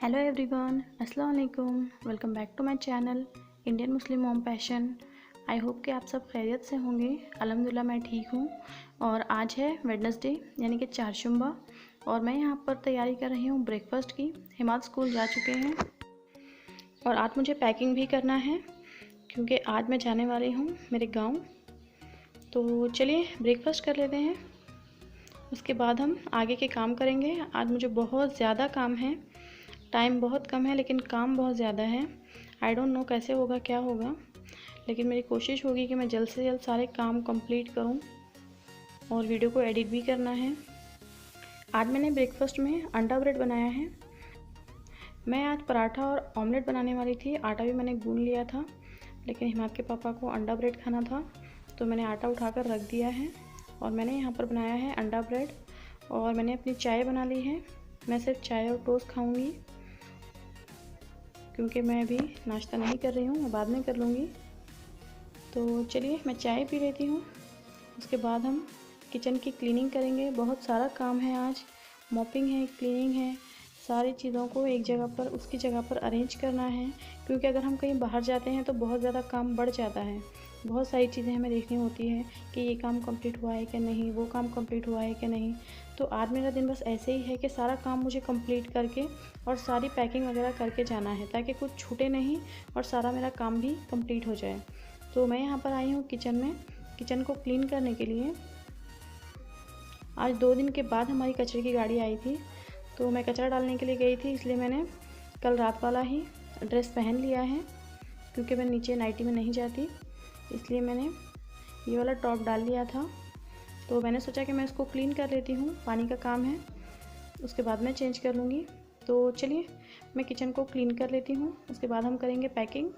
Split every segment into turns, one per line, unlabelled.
Hello everyone, अस्सलाम वालेकुम। Welcome back to my channel Indian Muslim mom passion. I hope कि आप सब खैरियत से होंगे। अल्हम्दुलिल्लाह मैं ठीक हूँ। और आज है वेडनेसडे यानी कि चारशुम्बा, और मैं यहाँ पर तैयारी कर रही हूँ ब्रेकफास्ट की। हिमाद स्कूल जा चुके हैं और आज मुझे पैकिंग भी करना है क्योंकि आज मैं जाने वाली हूँ मेरे गाँव। तो चलिए ब्रेकफास्ट कर लेते हैं, उसके बाद हम आगे के काम करेंगे। आज मुझे बहुत ज़्यादा काम है, टाइम बहुत कम है लेकिन काम बहुत ज़्यादा है। आई डोंट नो कैसे होगा, क्या होगा, लेकिन मेरी कोशिश होगी कि मैं जल्द से जल्द सारे काम कंप्लीट करूं और वीडियो को एडिट भी करना है। आज मैंने ब्रेकफास्ट में अंडा ब्रेड बनाया है। मैं आज पराठा और ऑमलेट बनाने वाली थी। आटा भी मैंने गूंद लिया था, लेकिन हिमाद के पापा को अंडा ब्रेड खाना था तो मैंने आटा उठाकर रख दिया है और मैंने यहाँ पर बनाया है अंडा ब्रेड। और मैंने अपनी चाय बना ली है। मैं सिर्फ चाय और टोस्ट खाऊँगी क्योंकि मैं अभी नाश्ता नहीं कर रही हूँ, मैं बाद में कर लूँगी। तो चलिए मैं चाय पी लेती हूँ, उसके बाद हम किचन की क्लीनिंग करेंगे। बहुत सारा काम है आज, मॉपिंग है, क्लीनिंग है, सारी चीज़ों को एक जगह पर उसकी जगह पर अरेंज करना है क्योंकि अगर हम कहीं बाहर जाते हैं तो बहुत ज़्यादा काम बढ़ जाता है। बहुत सारी चीज़ें हमें देखनी होती है कि ये काम कंप्लीट हुआ है कि नहीं, वो काम कंप्लीट हुआ है कि नहीं। तो आज मेरा दिन बस ऐसे ही है कि सारा काम मुझे कंप्लीट करके और सारी पैकिंग वगैरह करके जाना है ताकि कुछ छूटे नहीं और सारा मेरा काम भी कंप्लीट हो जाए। तो मैं यहाँ पर आई हूँ किचन में, किचन को क्लीन करने के लिए। आज 2 दिन के बाद हमारी कचरे की गाड़ी आई थी, तो मैं कचरा डालने के लिए गई थी, इसलिए मैंने कल रात वाला ही ड्रेस पहन लिया है क्योंकि मैं नीचे नाइटी में नहीं जाती, इसलिए मैंने ये वाला टॉप डाल लिया था। तो मैंने सोचा कि मैं इसको क्लीन कर लेती हूँ, पानी का काम है, उसके बाद मैं चेंज कर लूँगी। तो चलिए मैं किचन को क्लीन कर लेती हूँ, उसके बाद हम करेंगे पैकिंग।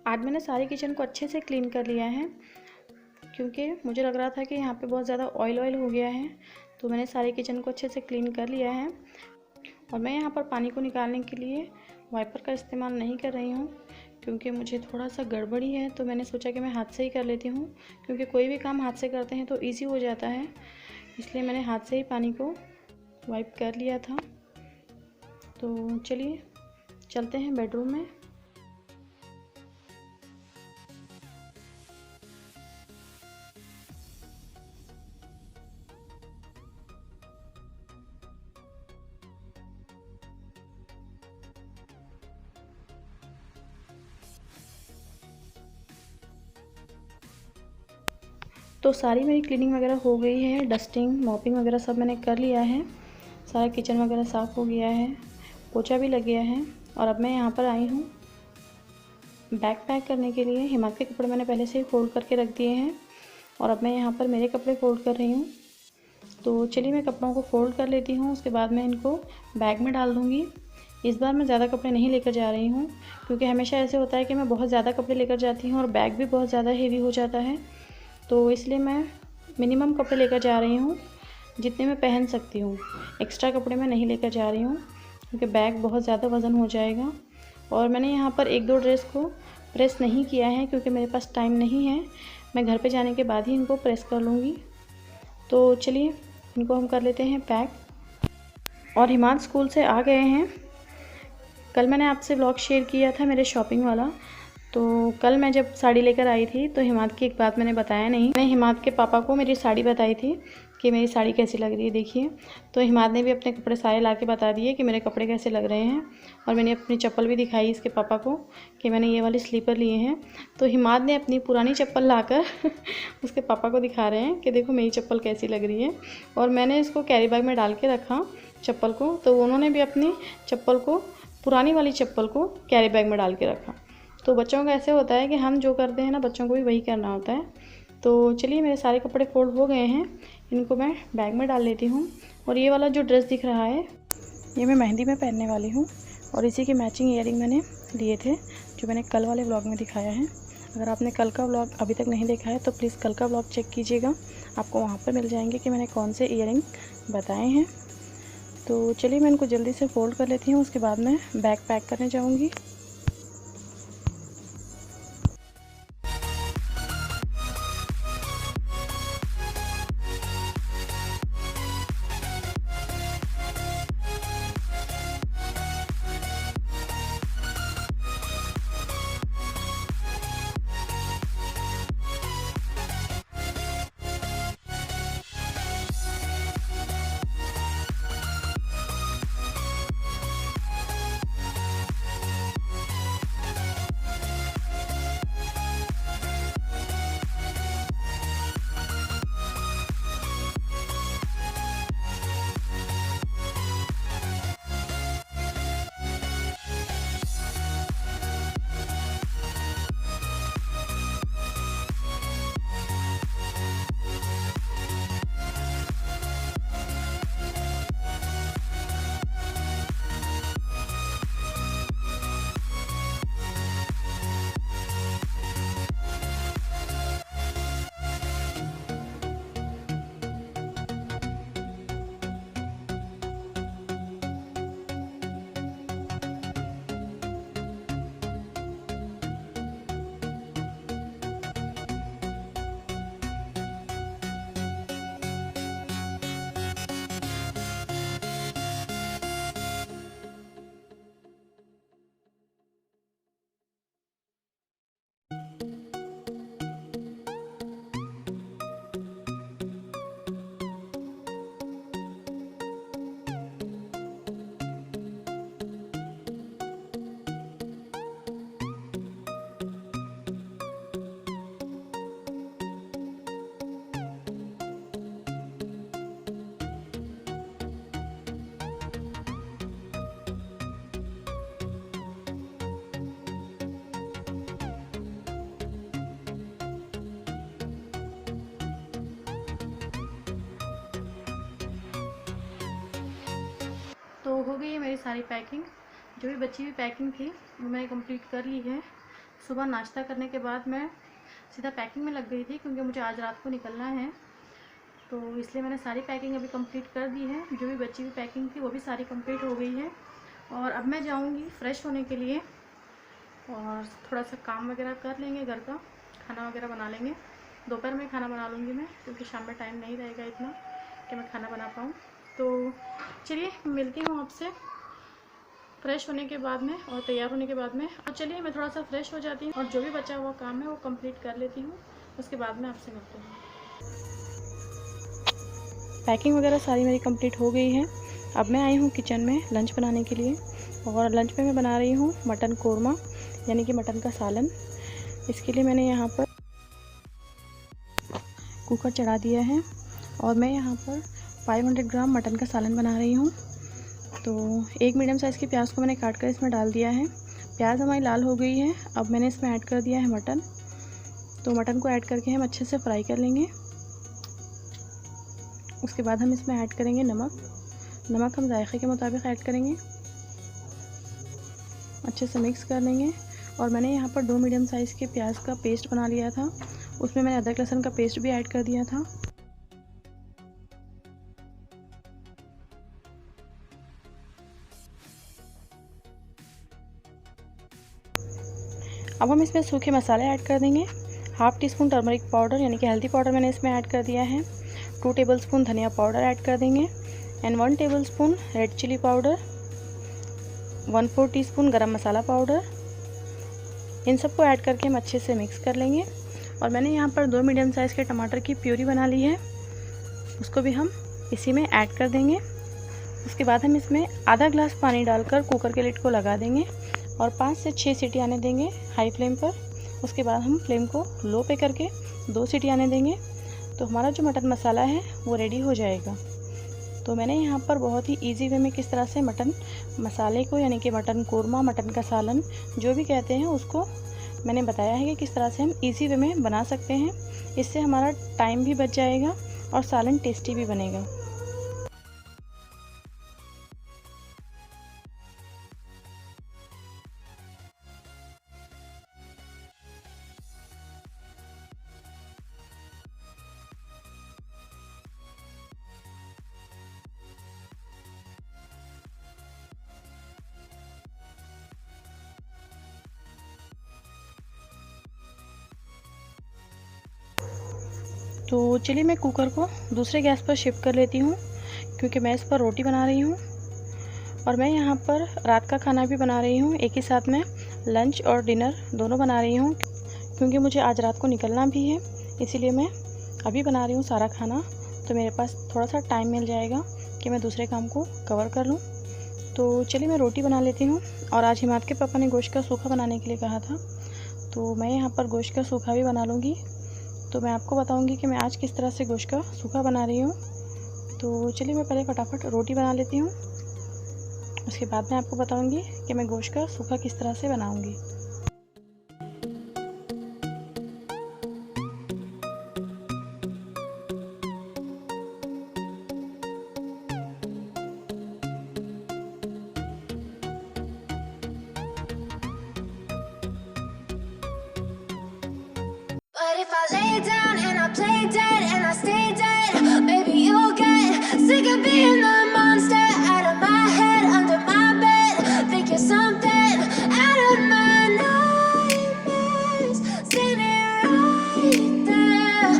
आज मैंने सारे किचन को अच्छे से क्लीन कर लिया है क्योंकि मुझे लग रहा था कि यहाँ पे बहुत ज़्यादा ऑयल हो गया है, तो मैंने सारे किचन को अच्छे से क्लीन कर लिया है। और मैं यहाँ पर पानी को निकालने के लिए वाइपर का इस्तेमाल नहीं कर रही हूँ क्योंकि मुझे थोड़ा सा गड़बड़ी है, तो मैंने सोचा कि मैं हाथ से ही कर लेती हूँ क्योंकि कोई भी काम हाथ से करते हैं तो ईजी हो जाता है, इसलिए मैंने हाथ से ही पानी को वाइप कर लिया था। तो चलिए चलते हैं बेडरूम में। तो सारी मेरी क्लीनिंग वगैरह हो गई है, डस्टिंग मॉपिंग वगैरह सब मैंने कर लिया है। सारा किचन वगैरह साफ़ हो गया है, पोछा भी लग गया है। और अब मैं यहाँ पर आई हूँ बैग पैक करने के लिए। हिमाद के कपड़े मैंने पहले से ही फोल्ड करके रख दिए हैं और अब मैं यहाँ पर मेरे कपड़े फोल्ड कर रही हूँ। तो चलिए मैं कपड़ों को फोल्ड कर लेती हूँ, उसके बाद मैं इनको बैग में डाल दूँगी। इस बार मैं ज़्यादा कपड़े नहीं लेकर जा रही हूँ, क्योंकि हमेशा ऐसे होता है कि मैं बहुत ज़्यादा कपड़े लेकर जाती हूँ और बैग भी बहुत ज़्यादा हेवी हो जाता है। तो इसलिए मैं मिनिमम कपड़े लेकर जा रही हूँ, जितने मैं पहन सकती हूँ। एक्स्ट्रा कपड़े मैं नहीं लेकर जा रही हूँ, क्योंकि बैग बहुत ज़्यादा वज़न हो जाएगा। और मैंने यहाँ पर 1-2 ड्रेस को प्रेस नहीं किया है, क्योंकि मेरे पास टाइम नहीं है। मैं घर पे जाने के बाद ही इनको प्रेस कर लूँगी। तो चलिए इनको हम कर लेते हैं पैक। और हिमाद स्कूल से आ गए हैं। कल मैंने आपसे व्लॉग शेयर किया था मेरे शॉपिंग वाला। तो कल मैं जब साड़ी लेकर आई थी तो हिमाद की एक बात मैंने बताया नहीं। मैंने हिमाद के पापा को मेरी साड़ी बताई थी कि मेरी साड़ी कैसी लग रही है, देखिए। तो हिमाद ने भी अपने कपड़े सारे ला के बता दिए कि मेरे कपड़े कैसे लग रहे हैं। और मैंने अपनी चप्पल भी दिखाई इसके पापा को कि मैंने ये वाले स्लीपर लिए हैं। तो हिमाद ने अपनी पुरानी चप्पल लाकर उसके पापा को दिखा रहे हैं कि देखो मेरी चप्पल कैसी लग रही है। और मैंने इसको कैरी बैग में डाल के रखा चप्पल को, तो उन्होंने भी अपनी चप्पल को, पुरानी वाली चप्पल को कैरी बैग में डाल के रखा। तो बच्चों का ऐसे होता है कि हम जो करते हैं ना, बच्चों को भी वही करना होता है। तो चलिए मेरे सारे कपड़े फोल्ड हो गए हैं, इनको मैं बैग में डाल लेती हूँ। और ये वाला जो ड्रेस दिख रहा है, ये मैं मेहंदी में पहनने वाली हूँ और इसी की मैचिंग ईयरिंग मैंने लिए थे, जो मैंने कल वाले व्लॉग में दिखाया है। अगर आपने कल का व्लॉग अभी तक नहीं देखा है तो प्लीज़ कल का व्लॉग चेक कीजिएगा, आपको वहाँ पर मिल जाएंगे कि मैंने कौन से ईयरिंग बताए हैं। तो चलिए मैं इनको जल्दी से फ़ोल्ड कर लेती हूँ, उसके बाद मैं बैग पैक करने जाऊँगी। तो हो गई है मेरी सारी पैकिंग। जो भी बची हुई पैकिंग थी वो मैंने कंप्लीट कर ली है। सुबह नाश्ता करने के बाद मैं सीधा पैकिंग में लग गई थी, क्योंकि मुझे आज रात को निकलना है। तो इसलिए मैंने सारी पैकिंग अभी कंप्लीट कर दी है। जो भी बची हुई पैकिंग थी वो भी सारी कंप्लीट हो गई है। और अब मैं जाऊंगी फ्रेश होने के लिए और थोड़ा सा काम वगैरह कर लेंगे, घर का खाना वगैरह बना लेंगे। दोपहर में खाना बना लूँगी मैं, क्योंकि शाम में टाइम नहीं रहेगा इतना कि मैं खाना बना पाऊँ। तो चलिए मिलती हूँ आपसे फ्रेश होने के बाद में और तैयार होने के बाद में। और चलिए मैं थोड़ा सा फ्रेश हो जाती हूँ और जो भी बचा हुआ काम है वो कंप्लीट कर लेती हूँ, उसके बाद में आपसे मिलती हूँ। पैकिंग वगैरह सारी मेरी कंप्लीट हो गई है। अब मैं आई हूँ किचन में लंच बनाने के लिए, और लंच में मैं बना रही हूँ मटन कोरमा, यानी कि मटन का सालन। इसके लिए मैंने यहाँ पर कुकर चढ़ा दिया है और मैं यहाँ पर 500 ग्राम मटन का सालन बना रही हूँ। तो एक मीडियम साइज़ की प्याज को मैंने काट कर इसमें डाल दिया है। प्याज हमारी लाल हो गई है। अब मैंने इसमें ऐड कर दिया है मटन। तो मटन को ऐड करके हम अच्छे से फ्राई कर लेंगे। उसके बाद हम इसमें ऐड करेंगे नमक हम जायके के मुताबिक ऐड करेंगे। अच्छे से मिक्स कर लेंगे। और मैंने यहाँ पर 2 मीडियम साइज़ के प्याज का पेस्ट बना लिया था, उसमें मैंने अदरक लहसुन का पेस्ट भी ऐड कर दिया था। अब हम इसमें सूखे मसाले ऐड कर देंगे। Half tea spoon turmeric powder यानी कि हल्दी पाउडर मैंने इसमें ऐड कर दिया है। 2 टेबलस्पून धनिया पाउडर ऐड कर देंगे and 1 tablespoon red chilli powder, 1/4 teaspoon garam masala powder. इन सबको ऐड करके हम अच्छे से मिक्स कर लेंगे। और मैंने यहाँ पर 2 मीडियम साइज़ के टमाटर की प्यूरी बना ली है, उसको भी हम इसी में ऐड कर देंगे। उसके बाद हम इसमें आधा ग्लास पानी डालकर कुकर के लिड को लगा देंगे और 5 से 6 सीटी आने देंगे हाई फ्लेम पर। उसके बाद हम फ्लेम को लो पे करके 2 सीटी आने देंगे। तो हमारा जो मटन मसाला है वो रेडी हो जाएगा। तो मैंने यहाँ पर बहुत ही इजी वे में किस तरह से मटन मसाले को यानी कि मटन कोरमा, मटन का सालन जो भी कहते हैं उसको मैंने बताया है कि किस तरह से हम इजी वे में बना सकते हैं। इससे हमारा टाइम भी बच जाएगा और सालन टेस्टी भी बनेगा। तो चलिए मैं कुकर को दूसरे गैस पर शिफ्ट कर लेती हूँ, क्योंकि मैं इस पर रोटी बना रही हूँ और मैं यहाँ पर रात का खाना भी बना रही हूँ। एक ही साथ में लंच और डिनर दोनों बना रही हूँ, क्योंकि मुझे आज रात को निकलना भी है। इसीलिए मैं अभी बना रही हूँ सारा खाना, तो मेरे पास थोड़ा सा टाइम मिल जाएगा कि मैं दूसरे काम को कवर कर लूँ। तो चलिए मैं रोटी बना लेती हूँ। और आज हिमात के पापा ने गोश्त का सूखा बनाने के लिए कहा था, तो मैं यहाँ पर गोश्त का सूखा भी बना लूँगी। तो मैं आपको बताऊंगी कि मैं आज किस तरह से गोश्त का सूखा बना रही हूँ। तो चलिए मैं पहले फटाफट रोटी बना लेती हूँ, उसके बाद मैं आपको बताऊंगी कि मैं गोश्त का सूखा किस तरह से बनाऊंगी।
But if I lay down and I play dead and I stay dead, maybe you'll get sick of being the monster out of my head, under my bed. Think you're something out of my nightmares, standing right there.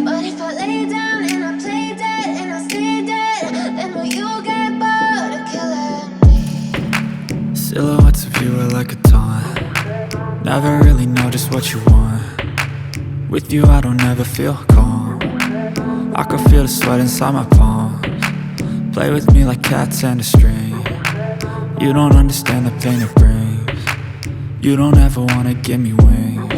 But if I lay down and I play dead and I stay dead, then will you get bored of killing me?
Silhouettes of you are like a taunt. Never really know just what you want. With you I don't ever feel calm. I can feel the sweat inside my palms. Play with me like cats and a string. You don't understand the pain it brings. You don't ever wanna give me wings.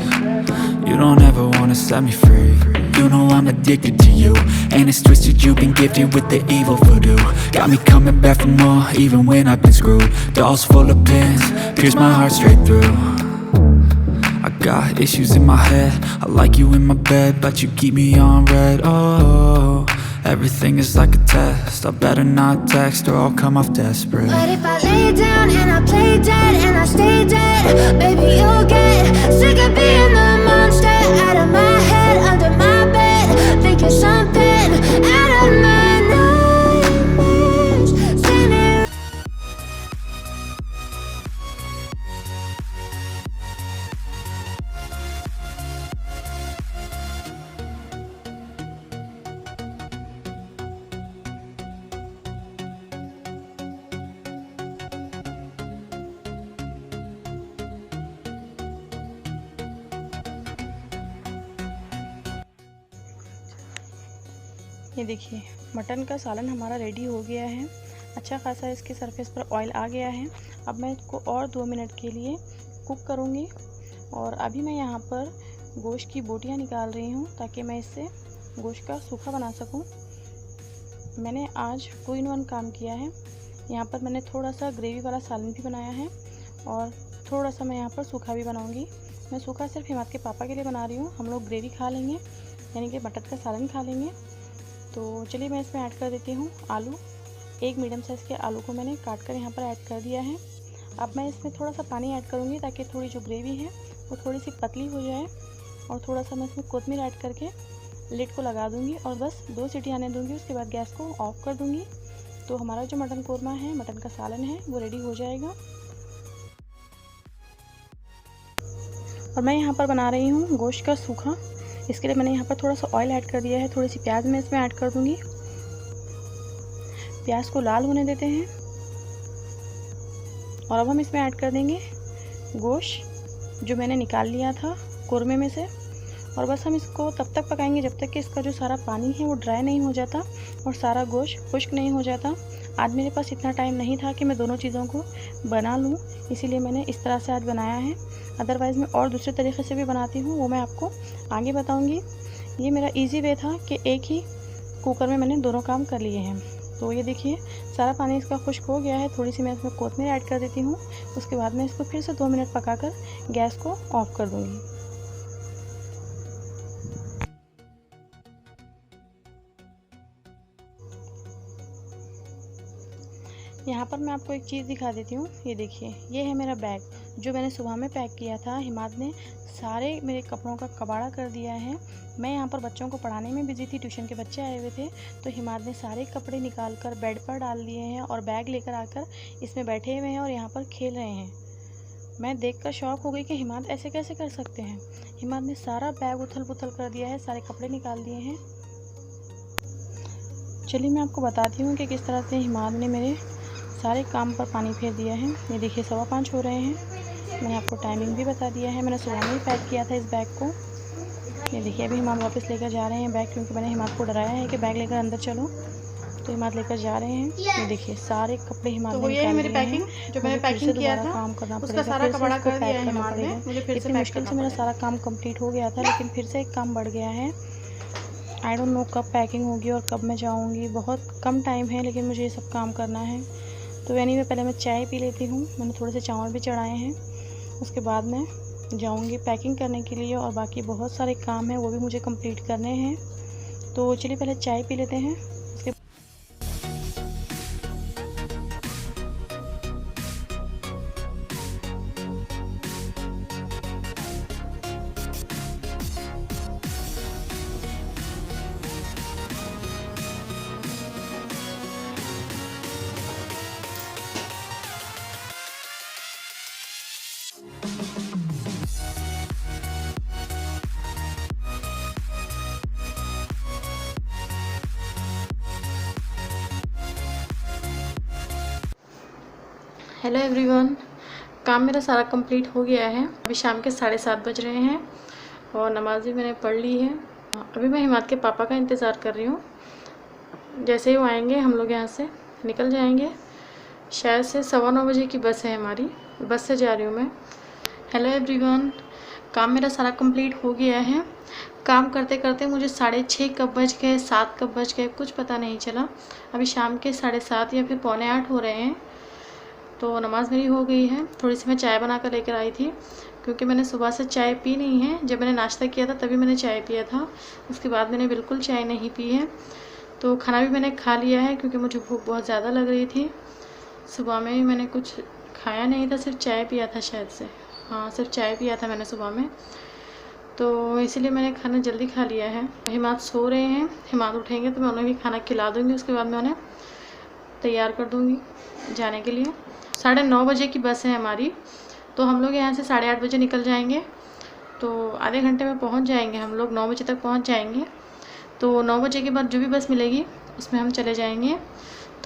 You don't ever wanna set me free. You know I'm addicted to you, and it's twisted, you've been gifted with the evil voodoo. Got me coming back for more, even when I've been screwed. Dolls full of pins, pierce my heart straight through. I got issues in my head, I like you in my bed, but you keep me on red. Oh, everything is like a test, I better not text or I'll come off desperate.
But if I lay down and I play dead and I stay dead, baby you'll get sick of being the monster out of my head, under my bed. Think you're something out of my nightmares, standing.
ये देखिए mutton का सालन हमारा ready हो गया है। अच्छा खासा इसके सरफेस पर ऑयल आ गया है। अब मैं इसको और 2 मिनट के लिए कुक करूँगी। और अभी मैं यहाँ पर गोश्त की बोटियाँ निकाल रही हूँ ताकि मैं इससे गोश्त का सूखा बना सकूं। मैंने आज 2-in-1 काम किया है। यहाँ पर मैंने थोड़ा सा ग्रेवी वाला सालन भी बनाया है और थोड़ा सा मैं यहाँ पर सूखा भी बनाऊंगी। मैं सूखा सिर्फ हिमाद के पापा के लिए बना रही हूँ, हम लोग ग्रेवी खा लेंगे, यानी कि मटर का सालन खा लेंगे। तो चलिए मैं इसमें ऐड कर देती हूँ आलू। एक मीडियम साइज़ के आलू को मैंने काट कर यहाँ पर ऐड कर दिया है। अब मैं इसमें थोड़ा सा पानी ऐड करूँगी ताकि थोड़ी जो ग्रेवी है वो थोड़ी सी पतली हो जाए। और थोड़ा सा मैं इसमें कोतमीर ऐड करके लिड को लगा दूँगी और बस 2 सीटी आने दूँगी। उसके बाद गैस को ऑफ कर दूँगी। तो हमारा जो मटन कोरमा है, मटन का सालन है, वो रेडी हो जाएगा। और मैं यहाँ पर बना रही हूँ गोश्त का सूखा। इसके लिए मैंने यहाँ पर थोड़ा सा ऑयल ऐड कर दिया है। थोड़ी सी प्याज मैं इसमें ऐड कर दूँगी। प्याज को लाल होने देते हैं और अब हम इसमें ऐड कर देंगे गोश्त जो मैंने निकाल लिया था कोरमे में से। और बस हम इसको तब तक पकाएंगे जब तक कि इसका जो सारा पानी है वो ड्राई नहीं हो जाता और सारा गोश्त खुश्क नहीं हो जाता। आज मेरे पास इतना टाइम नहीं था कि मैं दोनों चीज़ों को बना लूँ, इसीलिए मैंने इस तरह से आज बनाया है। अदरवाइज़ मैं और दूसरे तरीके से भी बनाती हूँ, वो मैं आपको आगे बताऊँगी। ये मेरा ईजी वे था कि एक ही कुकर में मैंने दोनों काम कर लिए हैं। तो ये देखिए सारा पानी इसका खुश्क हो गया है। थोड़ी सी मैं इसमें कोतमीर ऐड कर देती हूँ। उसके बाद मैं इसको फिर से 2 मिनट पकाकर गैस को ऑफ कर दूँगी। यहाँ पर मैं आपको एक चीज़ दिखा देती हूँ। ये देखिए, ये है मेरा बैग जो मैंने सुबह में पैक किया था। हिमाद ने सारे मेरे कपड़ों का कबाड़ा कर दिया है। मैं यहाँ पर बच्चों को पढ़ाने में बिजी थी, ट्यूशन के बच्चे आए हुए थे, तो हिमाद ने सारे कपड़े निकाल कर बेड पर डाल दिए हैं और बैग लेकर आकर इसमें बैठे हुए हैं और यहाँ पर खेल रहे हैं। मैं देखकर शॉक हो गई कि हिमाद ऐसे कैसे कर सकते हैं। हिमाद ने सारा बैग उथल पुथल कर दिया है, सारे कपड़े निकाल दिए हैं। चलिए मैं आपको बताती हूँ कि किस तरह से हिमाद ने मेरे सारे काम पर पानी फेर दिया है। ये देखिए 5:15 हो रहे हैं। मैंने आपको टाइमिंग भी बता दिया है। मैंने सुबह में ही पैक किया था इस बैग को। ये देखिए अभी हिमाद वापस लेकर जा रहे हैं बैग, क्योंकि मैंने हिमाद को डराया है कि बैग लेकर अंदर चलो, तो हिमाद लेकर जा रहे हैं। ये देखिए सारे कपड़े हिमाद ने निकाल लिए हैं। जो मैंने पैकिंग किया था काम करना पड़ेगा, सारा कपड़ा कर दिया है हिमाद ने। मुझे फिर से मुश्किल से मेरा सारा काम कंप्लीट हो गया था, लेकिन फिर से एक काम बढ़ गया है। आई डोंट नो कब पैकिंग होगी और कब मैं जाऊँगी। बहुत कम टाइम है, लेकिन मुझे ये सब काम करना है। तो एनीवे पहले मैं चाय पी लेती हूँ। मैंने थोड़े से चावल भी चढ़ाए हैं। उसके बाद मैं जाऊँगी पैकिंग करने के लिए और बाकी बहुत सारे काम हैं वो भी मुझे कंप्लीट करने हैं। तो चलिए पहले चाय पी लेते हैं। उसके हेलो एवरीवन, काम मेरा सारा कंप्लीट हो गया है। अभी शाम के 7:30 बज रहे हैं और नमाज़ भी मैंने पढ़ ली है। अभी मैं हिमाद के पापा का इंतज़ार कर रही हूँ। जैसे ही वो आएंगे हम लोग यहाँ से निकल जाएंगे। शायद से 9:15 बजे की बस है हमारी, बस से जा रही हूँ मैं। हेलो एवरीवन, काम मेरा सारा कंप्लीट हो गया है। काम करते करते मुझे 6:30 कब बज गए, 7 कब बज गए, कुछ पता नहीं चला। अभी शाम के 7:30 या फिर 7:45 हो रहे हैं। तो नमाज़ मेरी हो गई है। थोड़ी सी मैं चाय बना कर लेकर आई थी, क्योंकि मैंने सुबह से चाय पी नहीं है। जब मैंने नाश्ता किया था तभी मैंने चाय पिया था, उसके बाद मैंने बिल्कुल चाय नहीं पी है। तो खाना भी मैंने खा लिया है, क्योंकि मुझे भूख बहुत ज़्यादा लग रही थी। सुबह में भी मैंने कुछ खाया नहीं था, सिर्फ चाय पिया था शायद से। हाँ, सिर्फ चाय पिया था मैंने सुबह में, तो इसीलिए मैंने खाना जल्दी खा लिया है। हिमाद सो रहे हैं, हिमाद उठेंगे तो मैं उन्हें भी खाना खिला दूँगी। उसके बाद मैं उन्हें तैयार कर दूँगी जाने के लिए। 9:30 बजे की बस है हमारी, तो हम लोग यहाँ से 8:30 बजे निकल जाएंगे। तो आधे घंटे में पहुँच जाएंगे हम लोग, 9 बजे तक पहुँच जाएंगे। तो 9 बजे के बाद जो भी बस मिलेगी उसमें हम चले जाएंगे।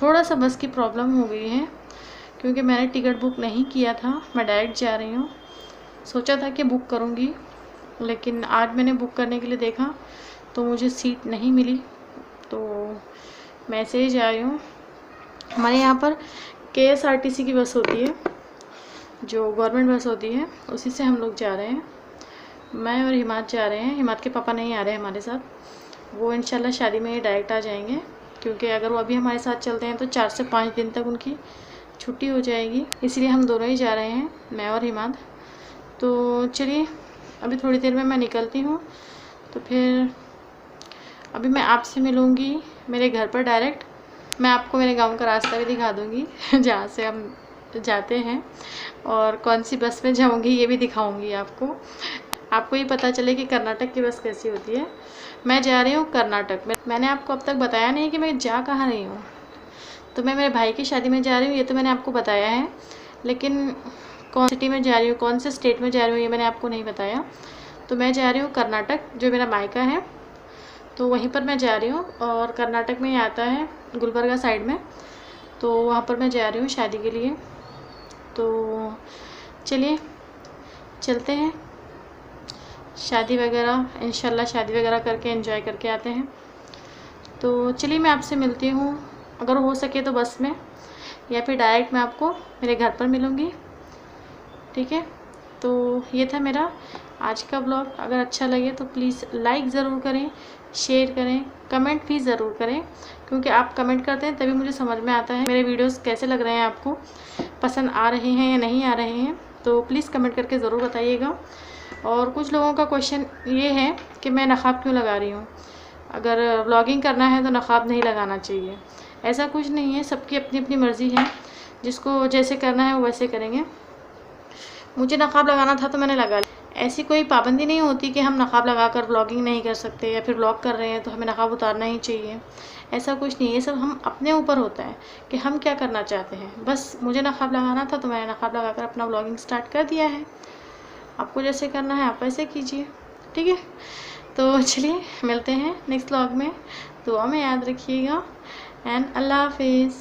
थोड़ा सा बस की प्रॉब्लम हो गई है, क्योंकि मैंने टिकट बुक नहीं किया था, मैं डायरेक्ट जा रही हूँ। सोचा था कि बुक करूँगी, लेकिन आज मैंने बुक करने के लिए देखा तो मुझे सीट नहीं मिली, तो मैं ऐसे ही जा रही हूँ। हमारे यहाँ पर KSRTC की बस होती है, जो गवर्नमेंट बस होती है, उसी से हम लोग जा रहे हैं। मैं और हिमाद जा रहे हैं, हिमाद के पापा नहीं आ रहे हैं हमारे साथ। वो इंशाल्लाह शादी में डायरेक्ट आ जाएंगे, क्योंकि अगर वो अभी हमारे साथ चलते हैं तो 4 से 5 दिन तक उनकी छुट्टी हो जाएगी, इसलिए हम दोनों ही जा रहे हैं, मैं और हिमाद। तो चलिए अभी थोड़ी देर में मैं निकलती हूँ, तो फिर अभी मैं आपसे मिलूँगी मेरे घर पर डायरेक्ट। मैं आपको मेरे गांव का रास्ता भी दिखा दूँगी जहाँ से हम जाते हैं, और कौन सी बस में जाऊँगी ये भी दिखाऊँगी आपको ये पता चले कि कर्नाटक की बस कैसी होती है। मैं जा रही हूँ कर्नाटक में। मैंने आपको अब तक बताया नहीं कि मैं जा कहाँ रही हूँ। तो मैं मेरे भाई की शादी में जा रही हूँ, ये तो मैंने आपको बताया है, लेकिन कौन सिटी में जा रही हूँ, कौन से स्टेट में जा रही हूँ, ये मैंने आपको नहीं बताया। तो मैं जा रही हूँ कर्नाटक, जो मेरा मायका है, तो वहीं पर मैं जा रही हूँ। और कर्नाटक में ही आता है गुलबर्गा साइड में, तो वहाँ पर मैं जा रही हूँ शादी के लिए। तो चलिए चलते हैं, शादी वगैरह इंशाल्लाह शादी वगैरह करके एंजॉय करके आते हैं। तो चलिए मैं आपसे मिलती हूँ, अगर हो सके तो बस में, या फिर डायरेक्ट मैं आपको मेरे घर पर मिलूँगी, ठीक है। तो ये था मेरा आज का ब्लॉग। अगर अच्छा लगे तो प्लीज़ लाइक ज़रूर करें, शेयर करें, कमेंट भी ज़रूर करें, क्योंकि आप कमेंट करते हैं तभी मुझे समझ में आता है मेरे वीडियोस कैसे लग रहे हैं, आपको पसंद आ रहे हैं या नहीं आ रहे हैं। तो प्लीज़ कमेंट करके ज़रूर बताइएगा। और कुछ लोगों का क्वेश्चन ये है कि मैं नक़ाब क्यों लगा रही हूँ, अगर व्लॉगिंग करना है तो नक़ाब नहीं लगाना चाहिए। ऐसा कुछ नहीं है, सबकी अपनी अपनी मर्ज़ी है, जिसको जैसे करना है वो वैसे करेंगे। मुझे नक़ाब लगाना था तो मैंने लगा लिया। ऐसी कोई पाबंदी नहीं होती कि हम नक़ाब लगाकर व्लॉगिंग नहीं कर सकते, या फिर व्लॉग कर रहे हैं तो हमें नक़ाब उतारना ही चाहिए। ऐसा कुछ नहीं है, ये सब हम अपने ऊपर होता है कि हम क्या करना चाहते हैं। बस मुझे नक़ाब लगाना था तो मैंने नक़ाब लगाकर अपना व्लॉगिंग स्टार्ट कर दिया है। आपको जैसे करना है आप वैसे कीजिए, ठीक है। तो चलिए मिलते हैं नेक्स्ट व्लॉग में। दुआ में याद रखिएगा, एंड अल्लाह हाफिज़।